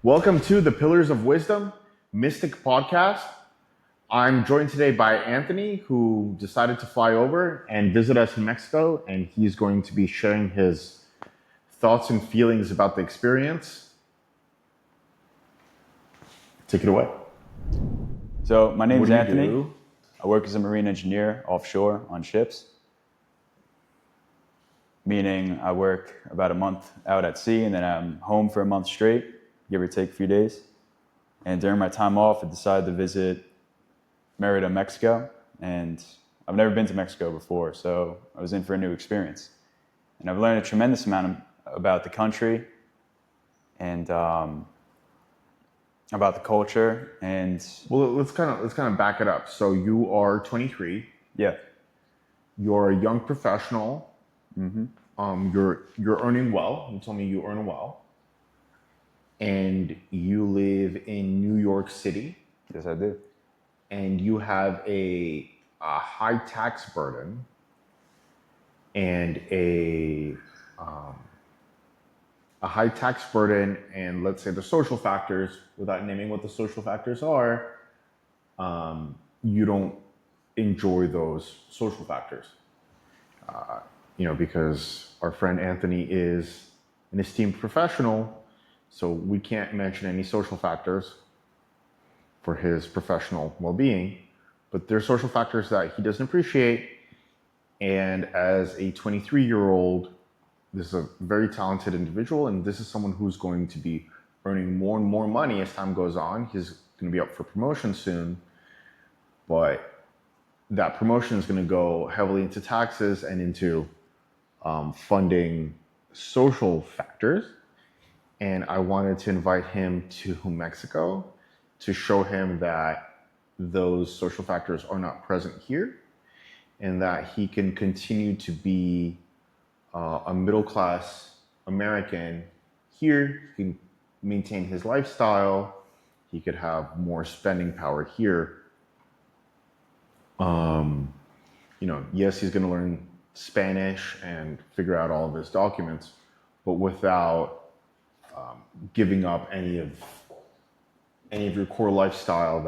Welcome to the Pillars of Wisdom Mystic Podcast. I'm joined today by Anthony, who decided to fly over and visit us in Mexico, and he's going to be sharing his thoughts and feelings about the experience. Take it away. So my name is Anthony. Do? I work as a marine engineer offshore on ships, meaning I work about a month out at sea and then I'm home for a month straight, give or take a few days. And during my time off, I decided to visit Merida, Mexico. And I've never been to Mexico before, so I was in for a new experience. And I've learned a tremendous amount about the country and about the culture. And Well, let's kind of back it up. So you are 23. yeah, You're a young professional. You're earning well. You told me you earn well, and you live in New York City. yes, I do. And you have a high tax burden and a high tax burden, and let's say the social factors, without naming what the social factors are, you don't enjoy those social factors. Because our friend Anthony is an esteemed professional, so we can't mention any social factors for his professional well-being, but there's social factors that he doesn't appreciate. And as a 23-year-old, this is a very talented individual, and this is someone who's going to be earning more and more money as time goes on. He's going to be up for promotion soon, but that promotion is going to go heavily into taxes and into funding social factors. And I wanted to invite him to Mexico to show him that those social factors are not present here, and that he can continue to be a middle-class American here. He can maintain his lifestyle. He could have more spending power here. Yes, he's going to learn Spanish and figure out all of his documents, but without giving up any of your core lifestyle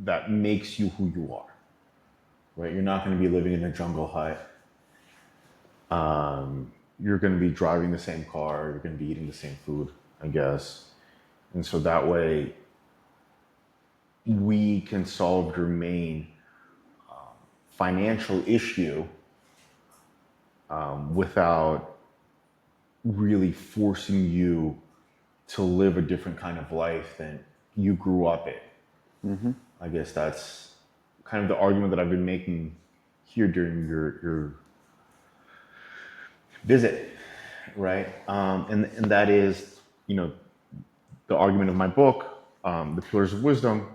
that makes you who you are. Right? You're not going to be living in a jungle hut. You're going to be driving the same car. You're going to be eating the same food, I guess. And so that way, we can solve your main financial issue without really forcing you to live a different kind of life than you grew up in. I guess that's kind of the argument that I've been making here during your visit, right? And that is, the argument of my book, The Pillars of Wisdom.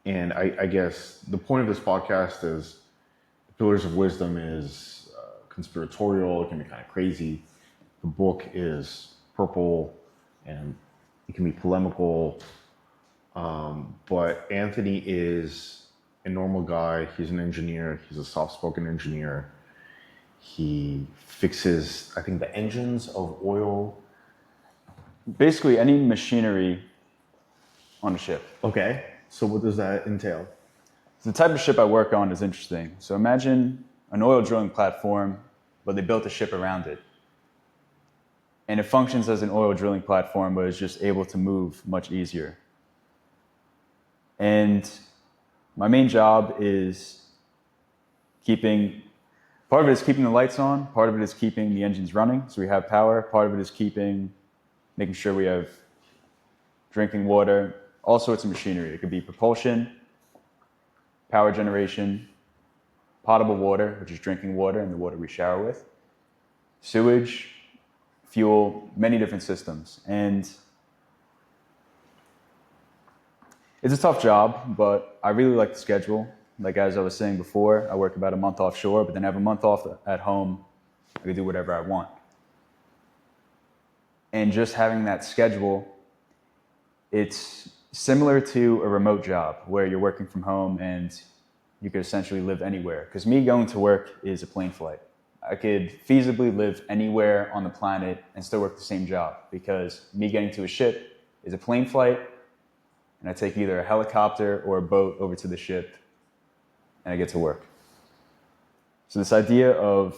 And I guess the point of this podcast is The Pillars of Wisdom is conspiratorial. It can be kind of crazy. The book is purple and it can be polemical. But Anthony is a normal guy. He's an engineer. He's a soft-spoken engineer. He fixes, I think, the engines of oil. Basically any machinery on a ship. Okay. So what does that entail? The type of ship I work on is interesting. So imagine an oil drilling platform, but they built a ship around it. And it functions as an oil drilling platform, but it's just able to move much easier. And my main job is part of it is keeping the lights on, part of it is keeping the engines running, so we have power, part of it is making sure we have drinking water, all sorts of machinery. It could be propulsion, power generation, potable water, which is drinking water and the water we shower with, sewage, fuel, many different systems. And it's a tough job, but I really like the schedule. Like as I was saying before, I work about a month offshore, but then I have a month off at home. I can do whatever I want. And just having that schedule, it's similar to a remote job where you're working from home and you could essentially live anywhere. Because me going to work is a plane flight. I could feasibly live anywhere on the planet and still work the same job, because me getting to a ship is a plane flight, and I take either a helicopter or a boat over to the ship, and I get to work. So this idea of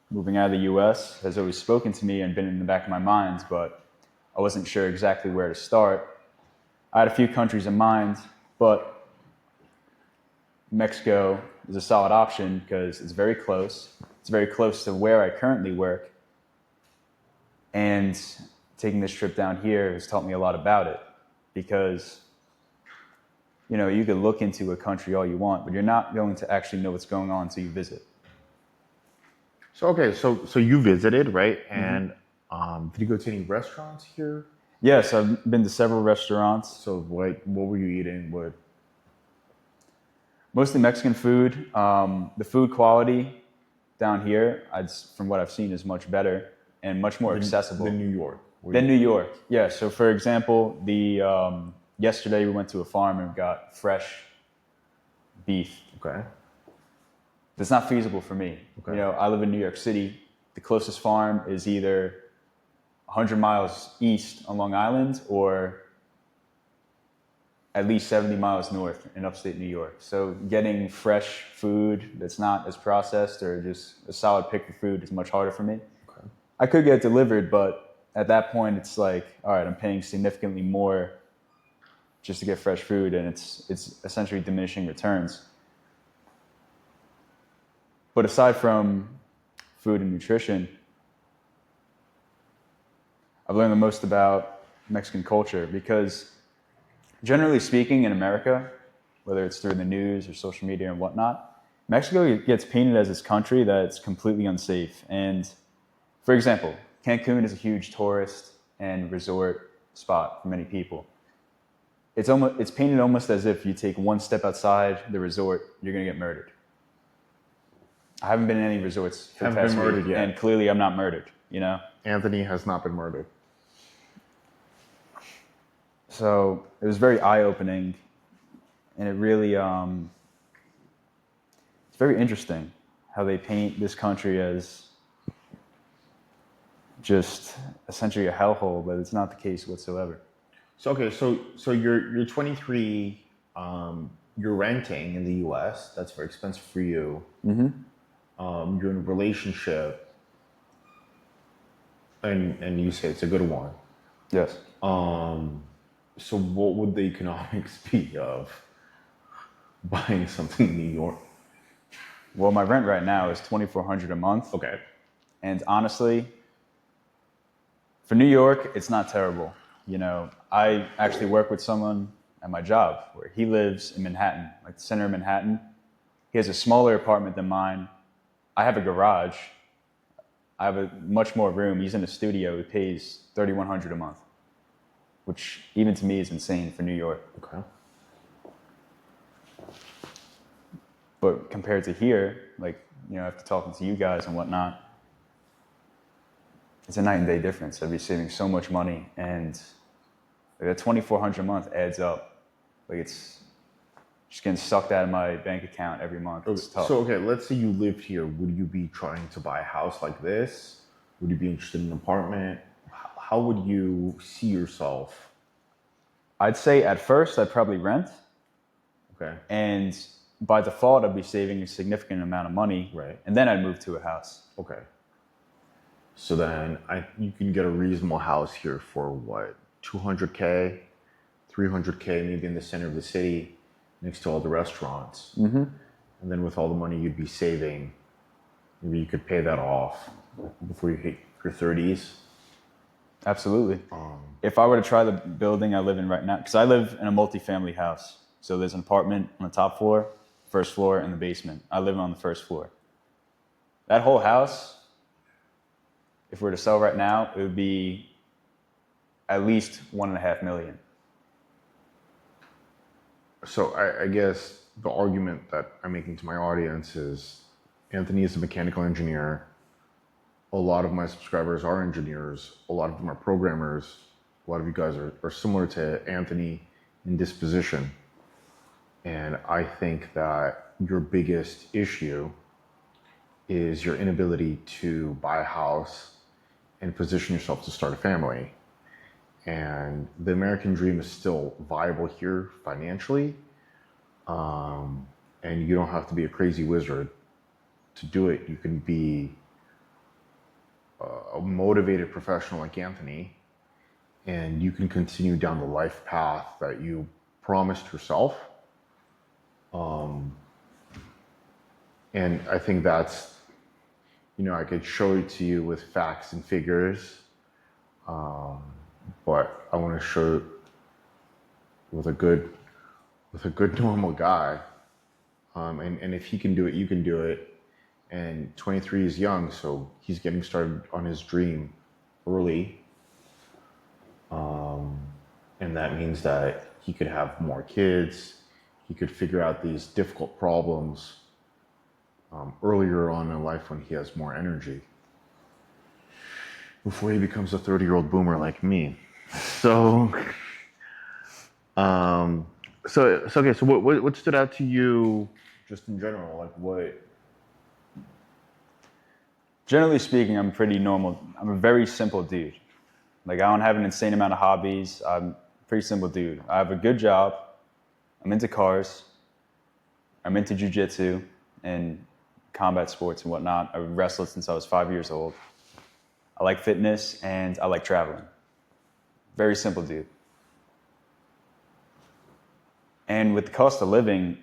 moving out of the US has always spoken to me and been in the back of my mind, but I wasn't sure exactly where to start. I had a few countries in mind, but Mexico is a solid option because it's very close. It's very close to where I currently work. And taking this trip down here has taught me a lot about it, because you could look into a country all you want, but you're not going to actually know what's going on until you visit. So okay, so you visited, right? And did you go to any restaurants here? Yes, I've been to several restaurants. So what were you eating? What? Mostly Mexican food. The food quality down here, from what I've seen, is much better and much more accessible Than New York. than New York. Yeah. So, for example, yesterday we went to a farm and got fresh beef. Okay. That's not feasible for me. Okay. I live in New York City. The closest farm is either 100 miles east on Long Island or at least 70 miles north in upstate New York. So getting fresh food that's not as processed or just a solid pick of food is much harder for me. Okay. I could get it delivered, but at that point it's like, all right, I'm paying significantly more just to get fresh food, and it's essentially diminishing returns. But aside from food and nutrition, I've learned the most about Mexican culture, because generally speaking in America, whether it's through the news or social media and whatnot, Mexico gets painted as this country that's completely unsafe. And for example, Cancun is a huge tourist and resort spot for many people. It's painted almost as if you take one step outside the resort, you're going to get murdered. I haven't been in any resorts for the Haven't past been murdered week, yet. and clearly I'm not murdered, Anthony has not been murdered. So it was very eye-opening, and it really, it's very interesting how they paint this country as just essentially a hellhole, but it's not the case whatsoever. So okay, so you're 23. You're renting in the U.S. That's very expensive for you. You're in a relationship, and you say it's a good one. Yes. So what would the economics be of buying something in New York? Well, my rent right now is $2,400 a month. Okay. And honestly, for New York, it's not terrible. I actually work with someone at my job where he lives in Manhattan, like the center of Manhattan. He has a smaller apartment than mine. I have a garage. I have a much more room. He's in a studio. He pays $3,100 a month, which even to me is insane for New York. Okay. But compared to here, after talking to you guys and whatnot, it's a night and day difference. I'd be saving so much money, and that $2,400 a month adds up. It's just getting sucked out of my bank account every month. It's tough. So okay, let's say you lived here. Would you be trying to buy a house like this? Would you be interested in an apartment? How would you see yourself? I'd say at first I'd probably rent, Okay. and by default I'd be saving a significant amount of money. Right. And then I'd move to a house. Okay. So then you can get a reasonable house here for what? 200K, 300K, maybe in the center of the city, next to all the restaurants. And then with all the money you'd be saving, maybe you could pay that off before you hit your 30s. Absolutely. If I were to try the building I live in right now, because I live in a multifamily house. So there's an apartment on the top floor, first floor, and the basement. I live on the first floor. That whole house, if we were to sell right now, it would be at least $1.5 million. So I guess the argument that I'm making to my audience is Anthony is a mechanical engineer. A lot of my subscribers are engineers. A lot of them are programmers. A lot of you guys are similar to Anthony in disposition. And I think that your biggest issue is your inability to buy a house and position yourself to start a family. And the American dream is still viable here financially. And you don't have to be a crazy wizard to do it. You can be a motivated professional like Anthony, and you can continue down the life path that you promised yourself. And I think that's, I could show it to you with facts and figures, but I want to show it with a good normal guy. And if he can do it, you can do it. And 23 is young, so he's getting started on his dream early. And that means that he could have more kids. He could figure out these difficult problems earlier on in life when he has more energy, before he becomes a 30-year-old boomer like me. So, okay. So, what stood out to you, just in general? Like, what? Generally speaking, I'm pretty normal. I'm a very simple dude. Like, I don't have an insane amount of hobbies. I'm a pretty simple dude. I have a good job. I'm into cars. I'm into jiu-jitsu and combat sports and whatnot. I've wrestled since I was 5 years old. I like fitness and I like traveling. Very simple dude. And with the cost of living,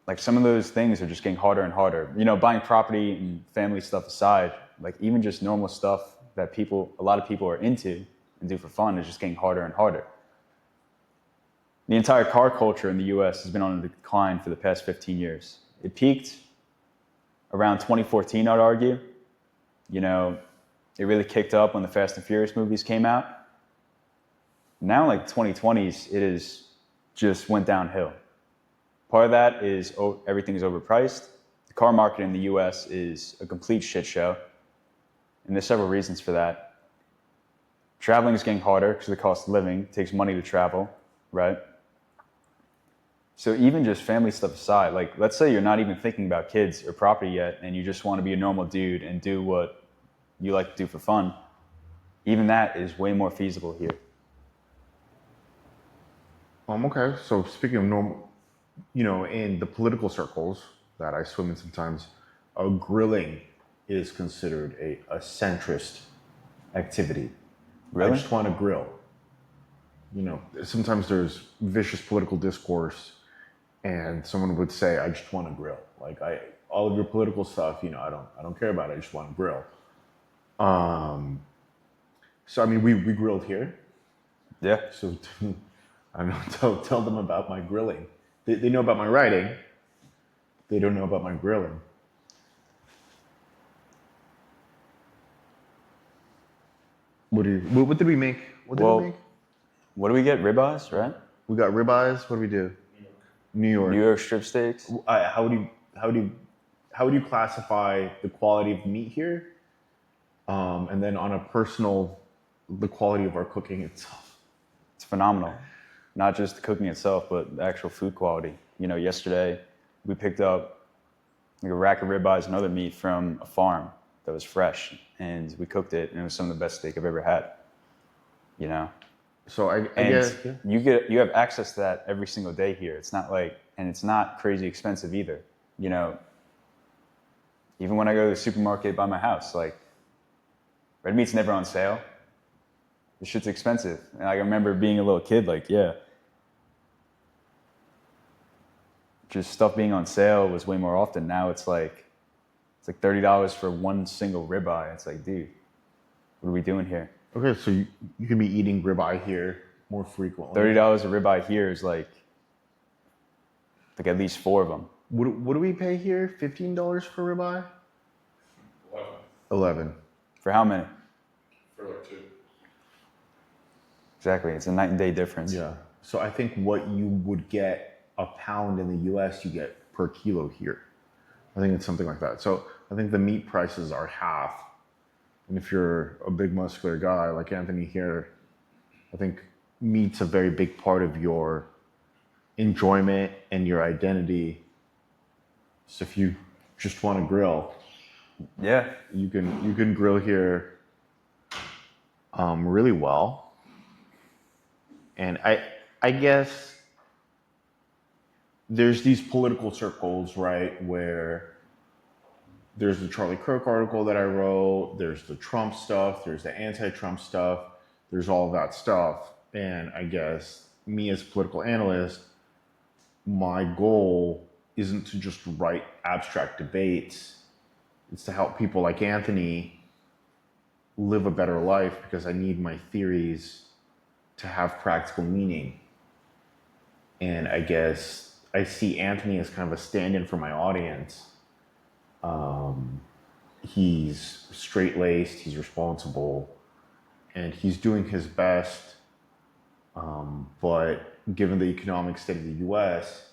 like, some of those things are just getting harder and harder. Buying property and family stuff aside, like, even just normal stuff that a lot of people are into and do for fun is just getting harder and harder. The entire car culture in the US has been on a decline for the past 15 years. It peaked around 2014, I'd argue. It really kicked up when the Fast and Furious movies came out. Now, like 2020s, it is just went downhill. Part of that is everything is overpriced. The car market in the US is a complete shit show. And there's several reasons for that. Traveling is getting harder because of the cost of living. It takes money to travel, right? So even just family stuff aside, like, let's say you're not even thinking about kids or property yet, and you just want to be a normal dude and do what you like to do for fun. Even that is way more feasible here. Okay. So speaking of normal, in the political circles that I swim in sometimes, grilling is considered a centrist activity. Really? I just want to grill. Sometimes there's vicious political discourse, and someone would say, "I just want to grill." Like, all of your political stuff, I don't care about it. I just want to grill. So I mean, we grilled here. Yeah. So I don't know. Tell them about my grilling. They know about my writing. They don't know about my grilling. What did we make? What did we make? What do we get? Ribeyes, right? We got ribeyes. What do we do? New York. New York strip steaks. How would you classify the quality of meat here? And then on a personal, the quality of our cooking itself. It's phenomenal. Not just the cooking itself, but the actual food quality. Yesterday we picked up like a rack of ribeyes and other meat from a farm that was fresh, and we cooked it, and it was some of the best steak I've ever had. So I And guess you have access to that every single day here. It's not like, and it's not crazy expensive either. Even when I go to the supermarket by my house, like, red meat's never on sale. This shit's expensive. And I remember being a little kid, like, yeah, just stuff being on sale was way more often. Now it's like $30 for one single ribeye. It's like, dude, what are we doing here? okay, so you can be eating ribeye here more frequently. $30 a ribeye here is like at least 4 of them. What do we pay here? $15 for ribeye? 11. For how many? For like 2. Exactly. It's a night and day difference. Yeah. So I think what you would get a pound in the US, you get per kilo here. I think it's something like that. So I think the meat prices are half. And if you're a big muscular guy like Anthony here, I think meat's a very big part of your enjoyment and your identity. So if you just want to grill, Yeah. you can grill here really well. And I guess there's these political circles, right, where there's the Charlie Kirk article that I wrote, there's the Trump stuff, there's the anti-Trump stuff, there's all that stuff. And I guess me as a political analyst, my goal isn't to just write abstract debates. It's to help people like Anthony live a better life because I need my theories to have practical meaning. And I guess I see Anthony as kind of a stand-in for my audience. He's straight-laced, he's responsible, and he's doing his best. But given the economic state of the U.S.,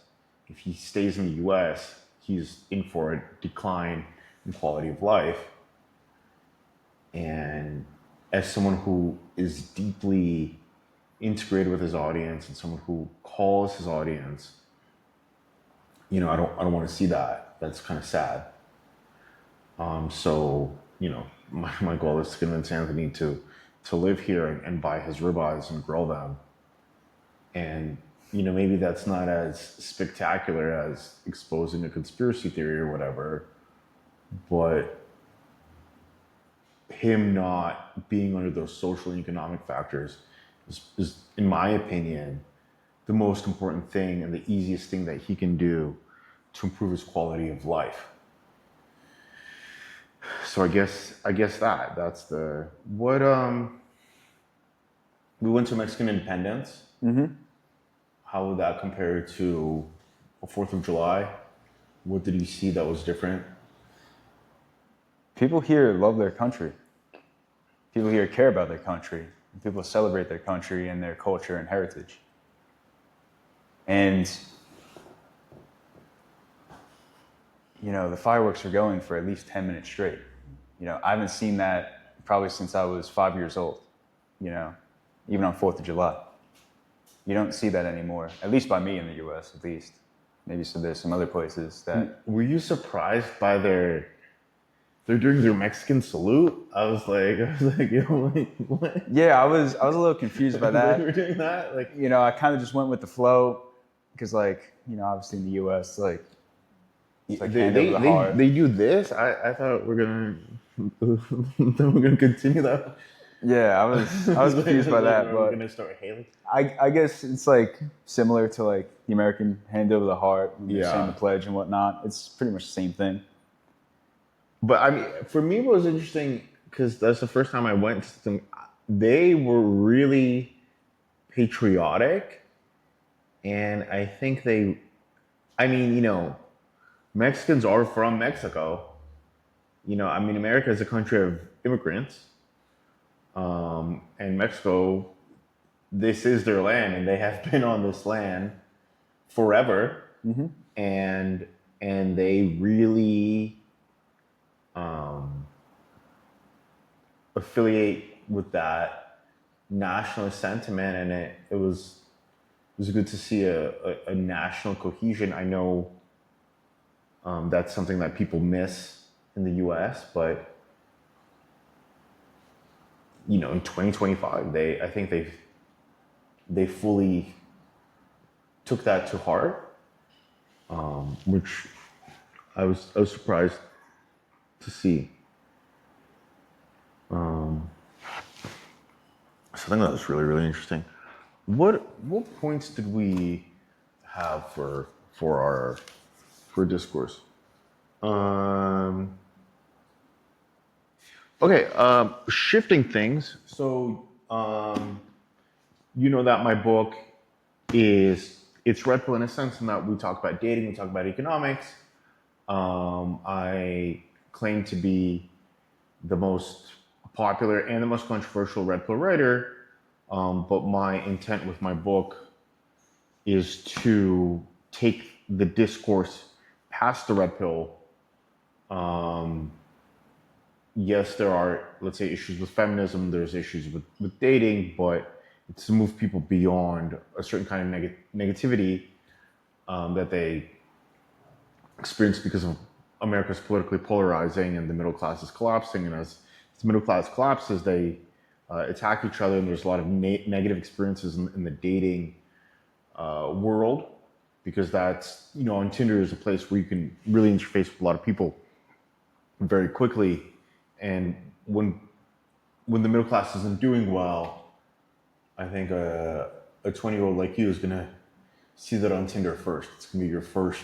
if he stays in the U.S., he's in for a decline in quality of life. And as someone who is deeply integrated with his audience and someone who calls his audience, I don't want to see that. That's kind of sad. So my goal is to convince Anthony to live here and buy his ribeyes and grill them. And maybe that's not as spectacular as exposing a conspiracy theory or whatever, but him not being under those social and economic factors is, in my opinion, the most important thing and the easiest thing that he can do to improve his quality of life. So I guess that's the what we went to Mexican independence. How would that compare to a 4th of July? What did you see that was different? People here love their country. People here care about their country. People celebrate their country and their culture and heritage. And, the fireworks are going for at least 10 minutes straight. I haven't seen that probably since I was 5 years old, even on 4th of July. You don't see that anymore, at least by me in the U.S., at least. Maybe so there's some other places that... Were you surprised by they're doing their Mexican salute? I was like, what? Yeah, I was a little confused by that. They were doing that? Like, I kind of just went with the flow because, obviously in the U.S., it's like hand over the heart. they do this? I thought we're gonna continue that. Yeah, I was confused by that, We're but gonna start hailing. I guess it's similar to the American hand over the heart, when you're saying the pledge and whatnot. It's pretty much the same thing. But I mean, for me, what was interesting because that's the first time I went to them. They were really patriotic, and I think Mexicans are from Mexico. America is a country of immigrants. And Mexico, this is their land, and they have been on this land forever. And they really affiliate with that nationalist sentiment, and it was good to see a national cohesion. I know that's something that people miss in the U.S., but in 2025, I think they fully took that to heart, which I was surprised to see. So I think that was really, really interesting. What points did we have for discourse? Okay, shifting things. So, that my book it's Red Pill in a sense in that we talk about dating, we talk about economics. I claim to be the most popular and the most controversial Red Pill writer, but my intent with my book is to take the discourse past the Red Pill. Yes, there are, let's say, issues with feminism, there's issues with dating, but it's to move people beyond a certain kind of negativity that they experienced because of America's politically polarizing and the middle class is collapsing. And as the middle class collapses, they attack each other, and there's a lot of negative experiences in the dating world, because that's, on Tinder is a place where you can really interface with a lot of people very quickly. And when the middle class isn't doing well, I think a 20-year-old like you is gonna see that on Tinder first. It's gonna be your first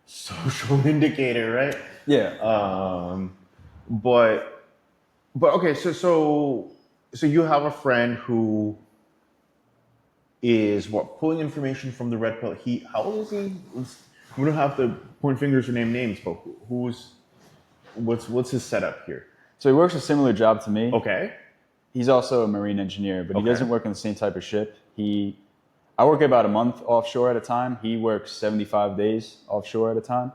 social indicator, right? Yeah. But okay, so you have a friend who is what, pulling information from the red pill. How old is he? We don't have to point fingers or name names, but what's his setup here? So he works a similar job to me. Okay. He's also a marine engineer, but he Okay. doesn't work on the same type of ship. I work about a month offshore at a time. He works 75 days offshore at a time.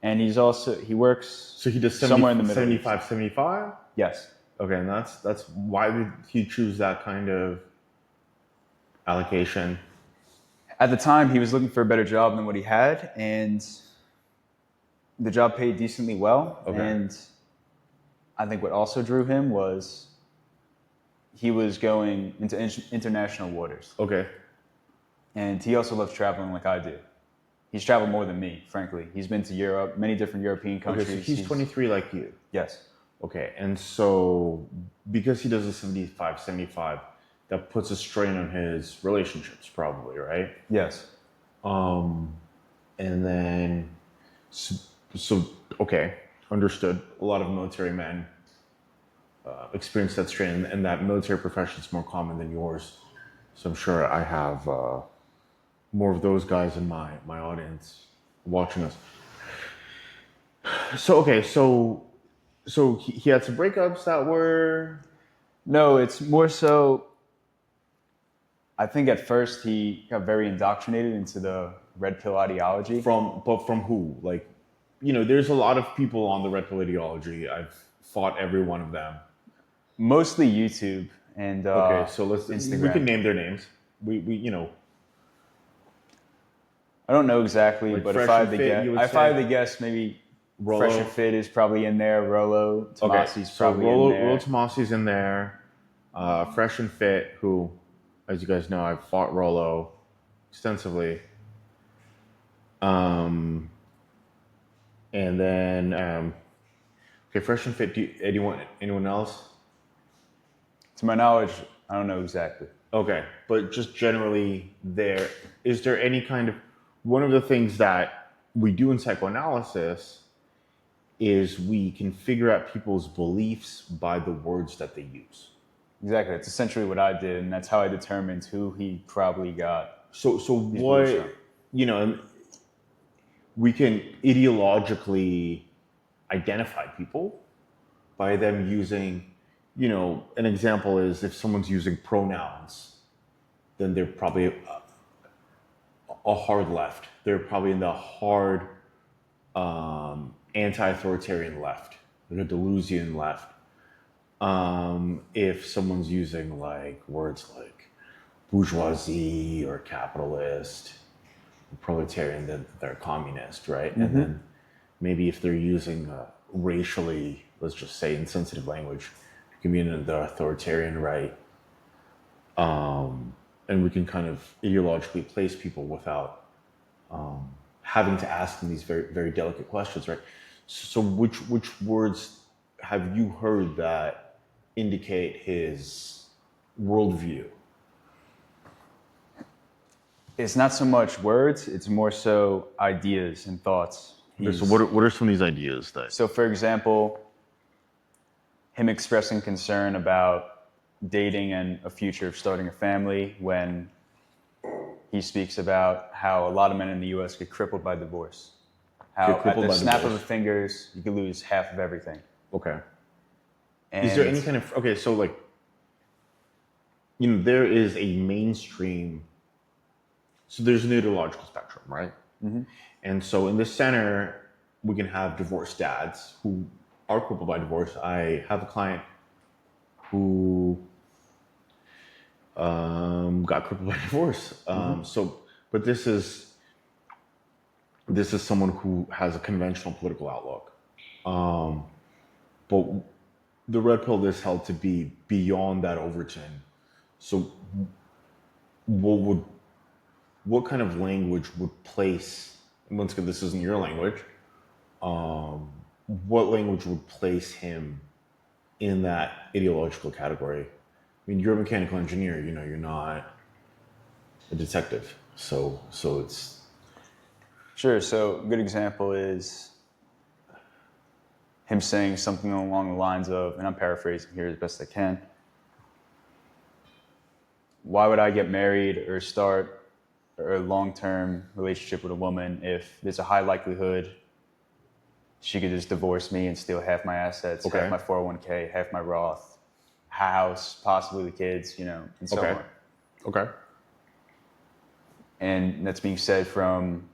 And he works So he does somewhere in the middle. 75, 75? Yes. Okay, and that's why did he choose that kind of allocation? At the time, he was looking for a better job than what he had, and the job paid decently well. Okay. And I think what also drew him was he was going into international waters. Okay. And he also loves traveling like I do. He's traveled more than me, frankly. He's been to Europe, many different European countries. Okay, so he's 23 like you. Yes. Okay, and so because he does a 75, 75, that puts a strain on his relationships probably, right? Yes. And then, so okay, understood. A lot of military men experience that strain, and that military profession is more common than yours. So I'm sure I have more of those guys in my audience watching us. So okay, so he had some breakups that were. No, it's more so, I think at first he got very indoctrinated into the red pill ideology. But from who? Like, there's a lot of people on the red pill ideology. I've fought every one of them. Mostly YouTube and Okay, so Instagram. we can name their names. We I don't know exactly, Like but Fresh if I and had to Fit, guess, you would if I had say? to guess, maybe Rollo. Fresh and Fit is probably in there. Rolo Tomasi's probably Rollo, in there. Rollo Tomasi's in there. Fresh and Fit, who, as you guys know, I've fought Rollo extensively. And then, okay, Fresh and Fit. Anyone else? To my knowledge, I don't know exactly. Okay, but just generally, is there any kind of, one of the things that we do in psychoanalysis is we can figure out people's beliefs by the words that they use. Exactly. That's essentially what I did, and that's how I determined who he probably got. So beliefs from. what, and we can ideologically identify people by them using, an example is if someone's using pronouns, then they're probably a hard left. They're probably in the hard anti-authoritarian left, like a Deleuzian left. If someone's using like words like bourgeoisie or capitalist, proletarian, then they're communist, right? And then maybe if they're using racially, let's just say insensitive language, it can be in the authoritarian right. And we can kind of ideologically place people without having to ask them these very, very delicate questions, right? So which words have you heard that indicate his worldview? It's not so much words; it's more so ideas and thoughts. So what are some of these ideas that? So, for example, him expressing concern about dating and a future of starting a family when he speaks about how a lot of men in the U.S. get crippled by divorce. How at the snap of the fingers, you could lose half of everything. Okay. And Is there any kind of, okay, so like, there is a mainstream, so there's an ideological spectrum, right? Mm-hmm. And so in the center, we can have divorced dads who are crippled by divorce. I have a client who got crippled by divorce. But this is, this is someone who has a conventional political outlook. But the red pill is held to be beyond that Overton. So what would what kind of language would place, and once again, this isn't your language, what language would place him in that ideological category? I mean, you're a mechanical engineer, you know, you're not a detective. So it's Sure. So a good example is him saying something along the lines of, and I'm paraphrasing here as best I can, why would I get married or start a long-term relationship with a woman if there's a high likelihood she could just divorce me and steal half my assets, Okay. half my 401k, half my Roth, house, possibly the kids, you know, and so okay. on. Okay. And that's being said from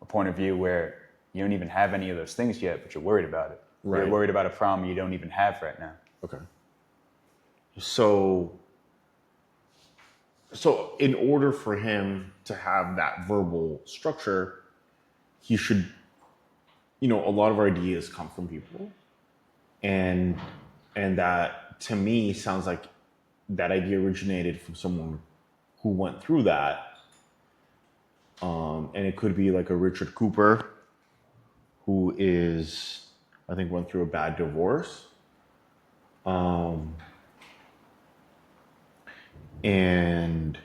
a point of view where you don't even have any of those things yet, but you're worried about it. Right. You're worried about a problem you don't even have right now. Okay. So in order for him to have that verbal structure, he should, you know, a lot of our ideas come from people, and that to me sounds like that idea originated from someone who went through that. And it could be like a Richard Cooper, who is, I think, went through a bad divorce. And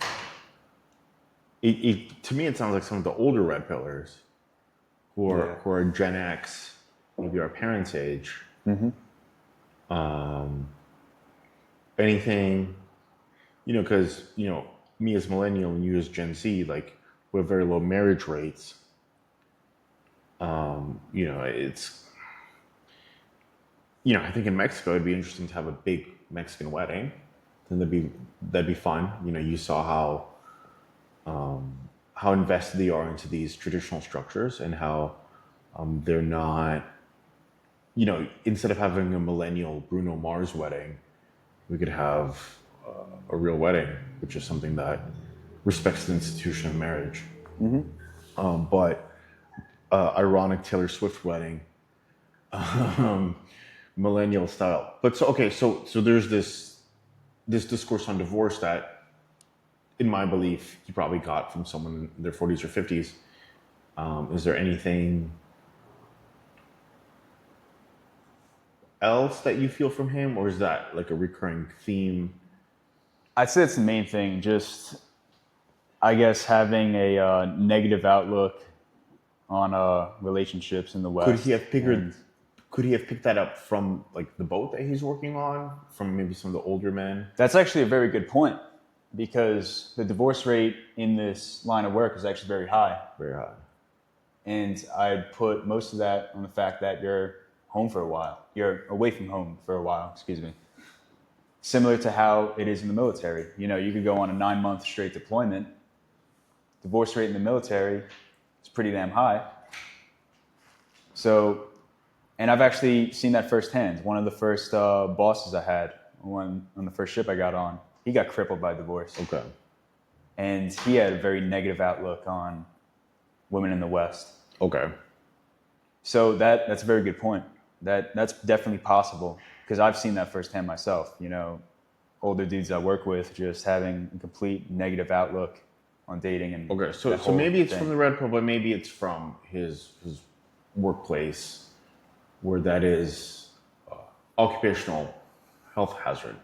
to me, it sounds like some of the older red pillars Yeah. who are Gen X, maybe our parents' age. Anything, you know, because, you know, me as millennial and you as Gen Z, like, we have very low marriage rates. You know, it's, you know, I think in Mexico it'd be interesting to have a big Mexican wedding. Then that'd be fun. You know, you saw how invested they are into these traditional structures, and how they're not, you know, instead of having a millennial Bruno Mars wedding, we could have a real wedding, which is something that respects the institution of marriage. But ironic Taylor Swift wedding, millennial style. But so okay, so there's this discourse on divorce that, in my belief, he probably got from someone in their 40s or 50s. Is there anything else that you feel from him, or is that like a recurring theme? I'd say it's the main thing. Just, I guess, having a negative outlook on relationships in the West. Could he have figured? And Could he have picked that up from like the boat that he's working on, from maybe some of the older men? that's actually a very good point, because the divorce rate in this line of work is actually very high. Very high. And I'd put most of that on the fact that you're home for a while. You're away from home for a while, excuse me. Similar to how it is in the military. You know, you could go on a 9-month straight deployment. Divorce rate in the military is pretty damn high. So, and I've actually seen that firsthand. One of the first bosses I had on the first ship I got on, he got crippled by divorce. Okay. And he had a very negative outlook on women in the West. Okay. So that's a very good point. That's definitely possible, because I've seen that firsthand myself. You know, older dudes I work with just having a complete negative outlook on dating and Okay. So that so whole maybe it's thing. from the red pill, but maybe it's from his workplace, where that is occupational health hazard.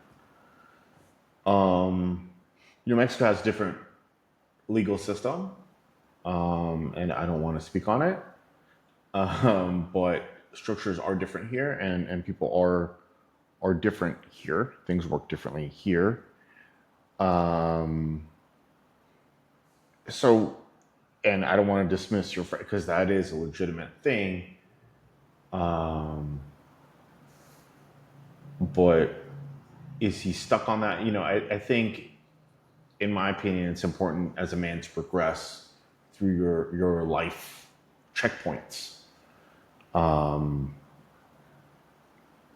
You know, Mexico has different legal system, and I don't want to speak on it, but structures are different here, and people are different here. Things work differently here. So, and I don't want to dismiss your friend, because that is a legitimate thing. But is he stuck on that? You know, I think, in my opinion, it's important as a man to progress through your life checkpoints.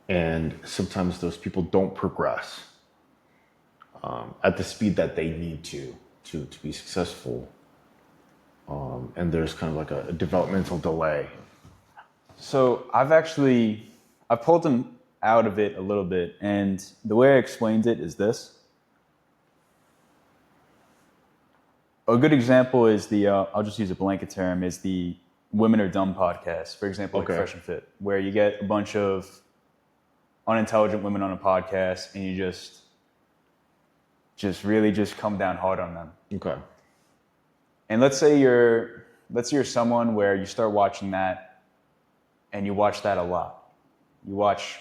And sometimes those people don't progress at the speed that they need to be successful. and there's kind of like a developmental delay. So I've pulled him out of it a little bit, and the way I explained it is this. A good example is I'll just use a blanket term, is the Women Are Dumb podcast, for example, like Okay. Fresh and Fit, where you get a bunch of unintelligent women on a podcast and you just really just come down hard on them. Okay. And let's say you're someone where you start watching that and you watch that a lot. You watch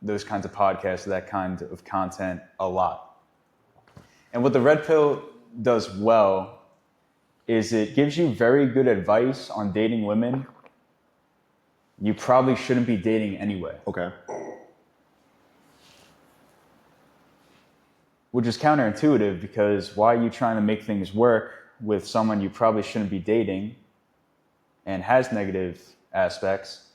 those kinds of podcasts, that kind of content a lot. And what the red pill does well is it gives you very good advice on dating women you probably shouldn't be dating anyway. Okay. Which is counterintuitive, because why are you trying to make things work with someone you probably shouldn't be dating and has negative aspects?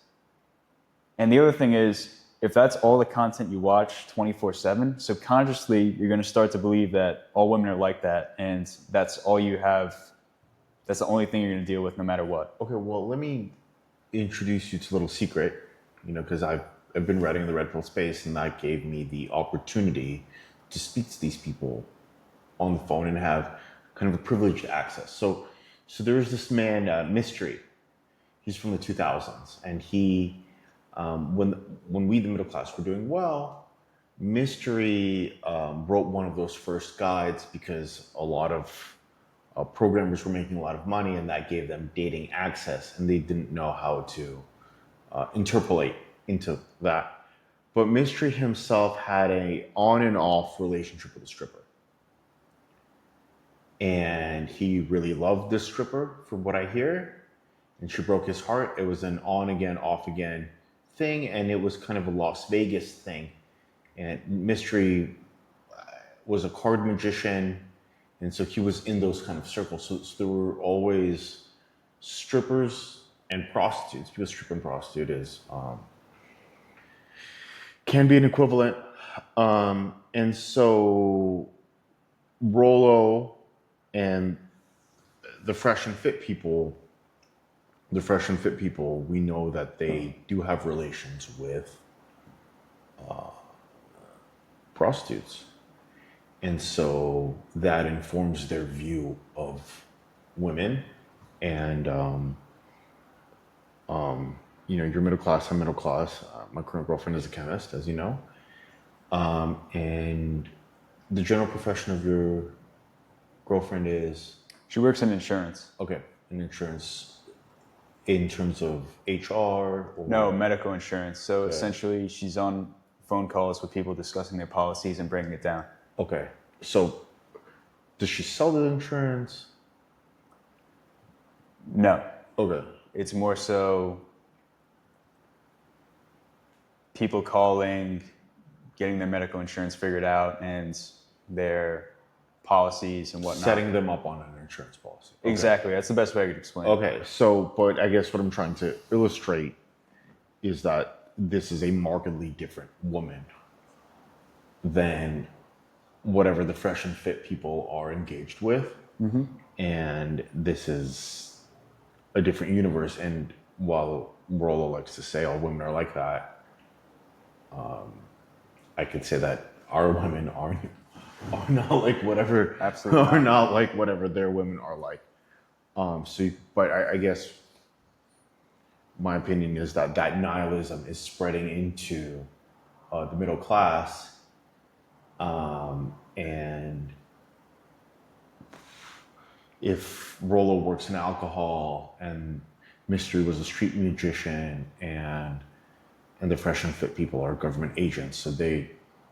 And the other thing is, if that's all the content you watch 24/7, subconsciously you're going to start to believe that all women are like that, and that's all you have. That's the only thing you're going to deal with no matter what. Okay, well, let me introduce you to a little secret, because I've been writing in the red pill space, and that gave me the opportunity to speak to these people on the phone and have kind of a privileged access. So there's this man, Mystery. He's from the 2000s, and he, when we, the middle class, were doing well, Mystery wrote one of those first guides because a lot of programmers were making a lot of money, and that gave them dating access, and they didn't know how to interpolate into that. But Mystery himself had a on and off relationship with a stripper, and he really loved this stripper, from what I hear, and she broke his heart. It was an on again, off again thing, and it was kind of a Las Vegas thing. And Mystery was a card magician, and so he was in those kind of circles. So there were always strippers and prostitutes, because stripper and prostitute is can be an equivalent. And so Rollo and the Fresh and Fit people, we know that they do have relations with prostitutes. And so that informs their view of women. And, you're middle class, I'm middle class. My current girlfriend is a chemist, as you know. And the general profession of your girlfriend is? She works in insurance. Okay, in insurance, in terms of HR? Or No, medical insurance. So essentially she's on phone calls with people discussing their policies and breaking it down. Okay, so does she sell the insurance? No. Okay. It's more so people calling, getting their medical insurance figured out, and their policies and whatnot. Setting them up on an insurance policy. Okay. Exactly. That's the best way I could explain it. Okay, so, but I guess what I'm trying to illustrate is that this is a markedly different woman than whatever the Fresh and Fit people are engaged with. Mm-hmm. And this is a different universe. And while Rollo likes to say all women are like that, I could say that our women are not like whatever, Absolutely are not like whatever their women are like. But I guess my opinion is that nihilism is spreading into the middle class, and if Rollo works in alcohol and Mystery was a street magician, and the Fresh and Fit people are government agents, so they're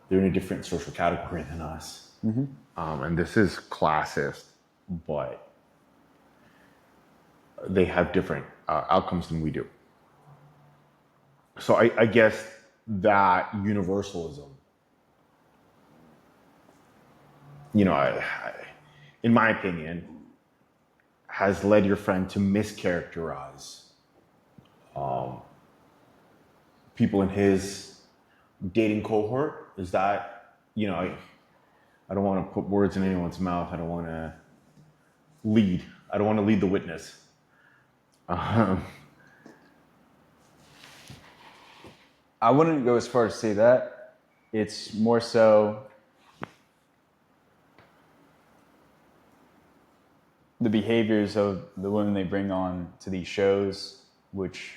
in a different social category than us. Mm-hmm. And this is classist, but they have different outcomes than we do. So I guess that universalism, in my opinion, has led your friend to mischaracterize people in his dating cohort. Is that, I don't want to put words in anyone's mouth. I don't want to lead. I don't want to lead the witness. Um, I wouldn't go as far as to say that. It's more so the behaviors of the women they bring on to these shows, which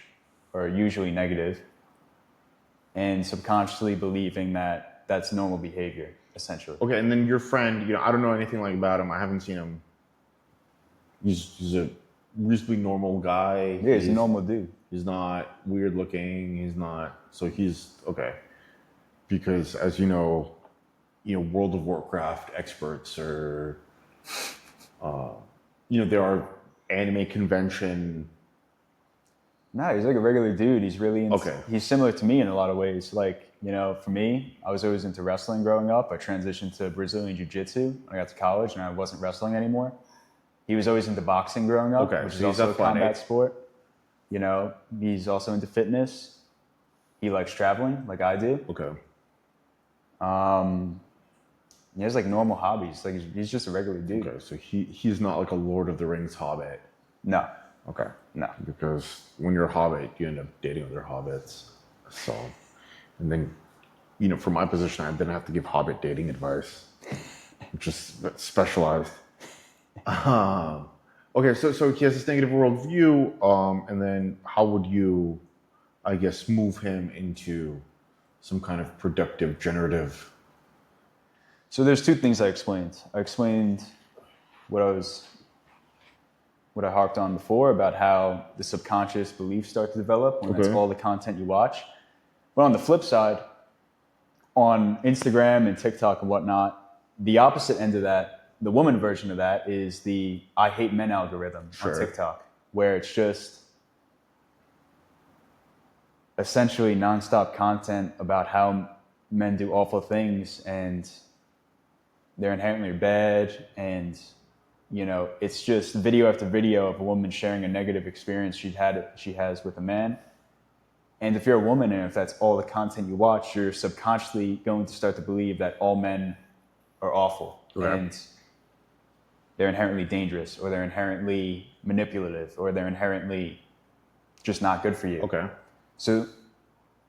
are usually negative, and subconsciously believing that that's normal behavior, essentially. okay, and then your friend, I don't know anything like about him. I haven't seen him. He's a reasonably normal guy. Yeah, he's a normal dude. He's not weird looking. He's not. So he's okay. Because as World of Warcraft experts are, there are anime convention. No, he's like a regular dude. He's really Okay. He's similar to me in a lot of ways. Like, for me, I was always into wrestling growing up. I transitioned to Brazilian Jiu-Jitsu when I got to college, and I wasn't wrestling anymore. He was always into boxing growing up, Okay, which is so he's also a athletic. combat sport. He's also into fitness. He likes traveling, like I do. Okay. He has like normal hobbies. Like he's just a regular dude. Okay. So he's not like a Lord of the Rings hobbit. No, Okay. no. Because when you're a hobbit, you end up dating other hobbits. So, and then, for my position, I then have to give hobbit dating advice, which is specialized. Okay, so he has this negative worldview, and then how would you, I guess, move him into some kind of productive, generative? So there's two things I explained. I explained what I harped on before about how the subconscious beliefs start to develop when it's Okay. all the content you watch. But on the flip side, on Instagram and TikTok and whatnot, the opposite end of that, the woman version of that, is the I hate men algorithm Sure. on TikTok, where it's just essentially nonstop content about how men do awful things and they're inherently bad, and it's just video after video of a woman sharing a negative experience she has with a man. And if you're a woman and if that's all the content you watch, you're subconsciously going to start to believe that all men are awful. Okay. And they're inherently dangerous, or they're inherently manipulative, or they're inherently just not good for you. Okay. So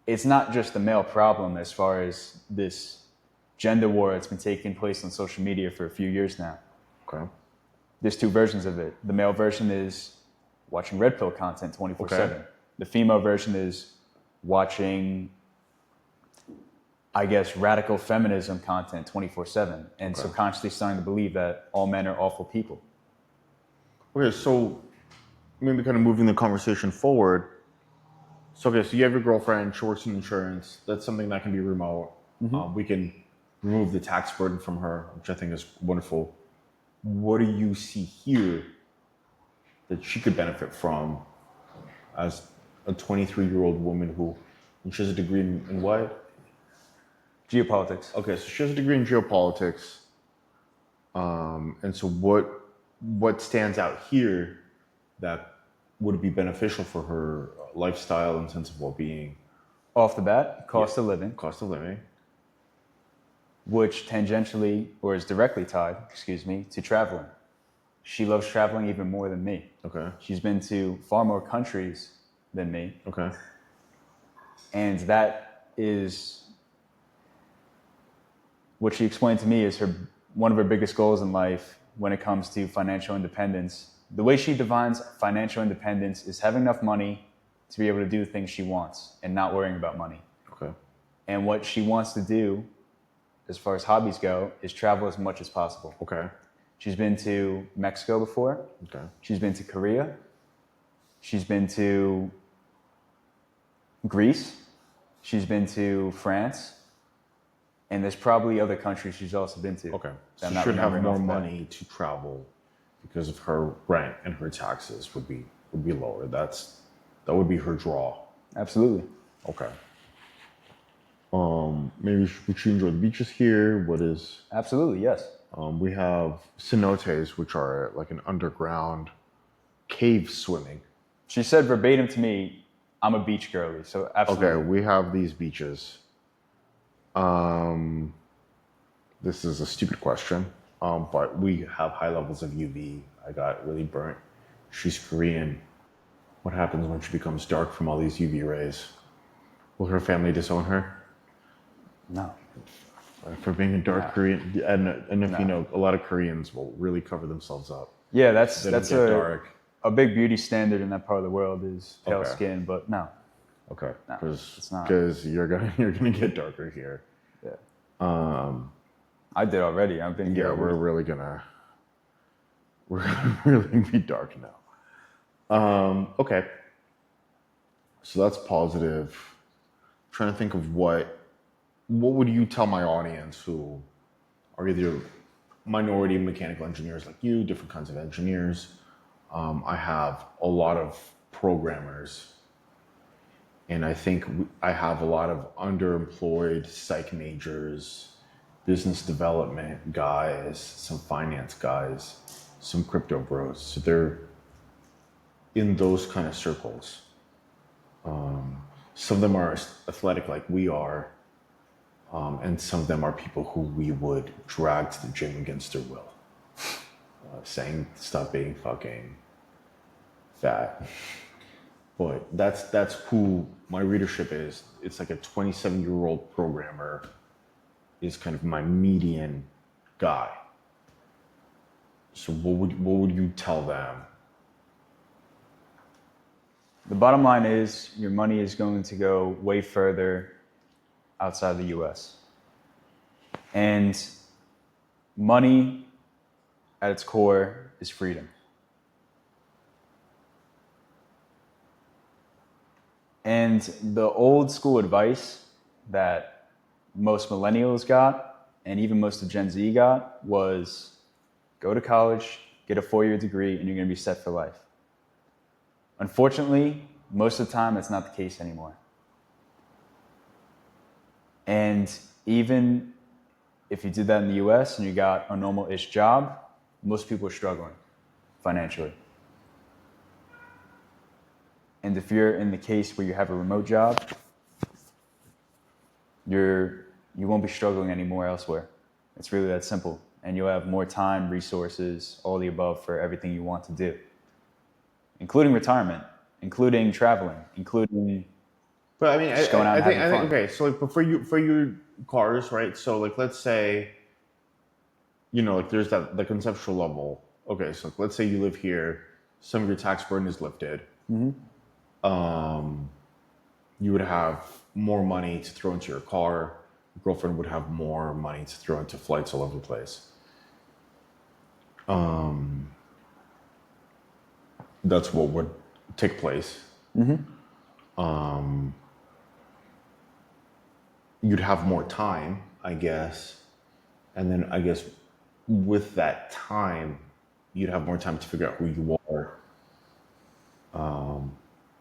it's not just a male problem as far as this gender war that's been taking place on social media for a few years now. Okay. There's two versions of it. The male version is watching red pill content 24/7. Okay. The female version is watching, I guess, radical feminism content 24/7 and Okay. subconsciously starting to believe that all men are awful people. Okay, so maybe kind of moving the conversation forward. So, okay, so you have your girlfriend, she works in insurance. That's something that can be remote. We can remove the tax burden from her, which I think is wonderful. What do you see here that she could benefit from as a 23-year-old woman who, and she has a degree in what? Geopolitics. Okay, so she has a degree in geopolitics. And so what stands out here that would be beneficial for her lifestyle and sense of well-being? Off the bat, cost of living, Cost of living. which tangentially or is directly tied, to traveling. She loves traveling even more than me. Okay. She's been to far more countries than me. Okay. And that is what she explained to me is one of her biggest goals in life when it comes to financial independence. The way she defines financial independence is having enough money to be able to do the things she wants and not worrying about money. Okay. And what she wants to do, as far as hobbies go, is travel as much as possible. Okay. She's been to Mexico before. Okay. She's been to Korea. She's been to Greece. She's been to France. And there's probably other countries she's also been to. Okay. that So I'm she not should have remembering more off the bat. money to travel because of her rent and her taxes would be lower. That would be her draw. Absolutely. Okay. Maybe would she enjoy the beaches here? What is? Absolutely, yes. We have cenotes, which are like an underground cave swimming. She said verbatim to me, I'm a beach girly, so absolutely. Okay, we have these beaches. This is a stupid question, but we have high levels of UV. I got really burnt. She's Korean. What happens when she becomes dark from all these UV rays? Will her family disown her No. for being a dark No. Korean? And if No. you know, a lot of Koreans will really cover themselves up. Yeah, that's They don't that's get a dark. a big beauty standard in that part of the world is pale Okay. skin, but no. Okay, No, it's not. because you're gonna get darker here. Yeah. I did already. I've been Yeah, here. we're gonna really be dark now. Okay, so that's positive. Trying to think of what would you tell my audience who are either minority mechanical engineers like you, different kinds of engineers. I have a lot of programmers, and I think I have a lot of underemployed psych majors, business development guys, some finance guys, some crypto bros. So they're in those kind of circles. Some of them are athletic like we are, and some of them are people who we would drag to the gym against their will, saying stop being fucking fat. But that's who my readership is. It's like a 27-year-old programmer is kind of my median guy. So what would you tell them? The bottom line is your money is going to go way further outside the US. And money at its core is freedom. And the old school advice that most millennials got, and even most of Gen Z got, was go to college, get a 4-year degree, and you're going to be set for life. Unfortunately, most of the time, that's not the case anymore. And even if you did that in the US and you got a normal-ish job, most people are struggling financially. And if you're in the case where you have a remote job, you won't be struggling anymore elsewhere. It's really that simple. And you'll have more time, resources, all the above for everything you want to do, including retirement, including traveling, including But I mean, just going out and having fun. okay. So like, but for your cars, right? So like, let's say, like there's the conceptual level. Okay, so let's say you live here, some of your tax burden is lifted. You would have more money to throw into your car. Your girlfriend would have more money to throw into flights all over the place. That's what would take place. You'd have more time, I guess. And then I guess with that time, you'd have more time to figure out who you are,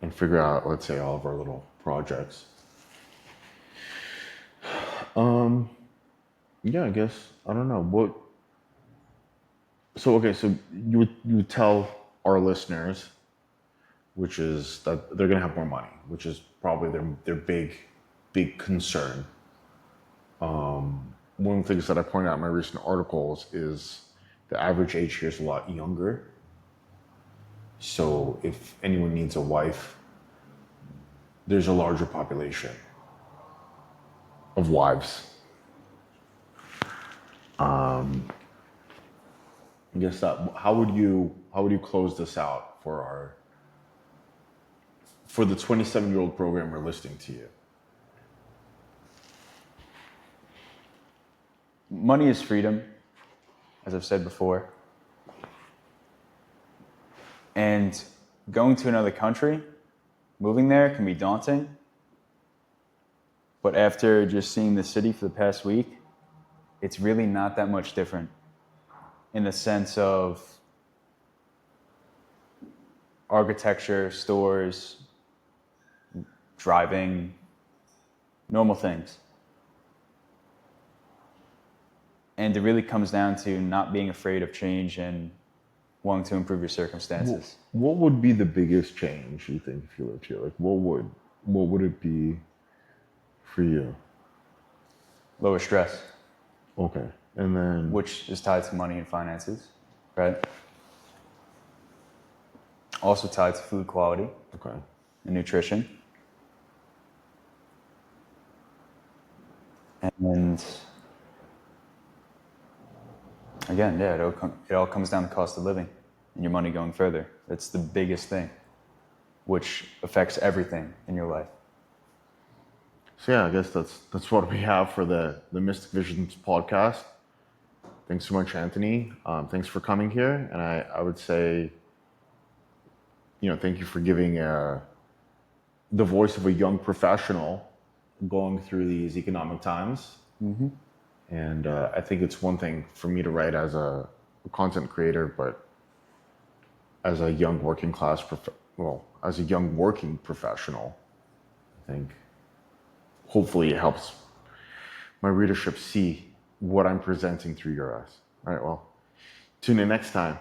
and figure out, let's say, all of our little projects. Yeah, I guess, I don't know. So you would tell our listeners, which is that they're going to have more money, which is probably their big concern. One of the things that I point out in my recent articles is the average age here is a lot younger. So if anyone needs a wife, there's a larger population of wives. I guess how would you close this out for the 27-year-old programmer listening to you? Money is freedom, as I've said before. And going to another country, moving there can be daunting. But after just seeing the city for the past week, it's really not that much different in the sense of architecture, stores, driving, normal things. And it really comes down to not being afraid of change and wanting to improve your circumstances. What would be the biggest change you think if you lived here? Like what would it be for you? Lower stress, Okay. And then which is tied to money and finances, right? also tied to food quality Okay. and nutrition. And again, yeah, it all comes down to cost of living and your money going further. That's the biggest thing, which affects everything in your life. So yeah, I guess that's what we have for the Mystic Visions podcast. Thanks so much, Anthony. Thanks for coming here, and I would say, thank you for giving the voice of a young professional going through these economic times. And I think it's one thing for me to write as a content creator, but as a young working class, as a young working professional, I think hopefully it helps my readership see what I'm presenting through your eyes. All right, well, tune in next time.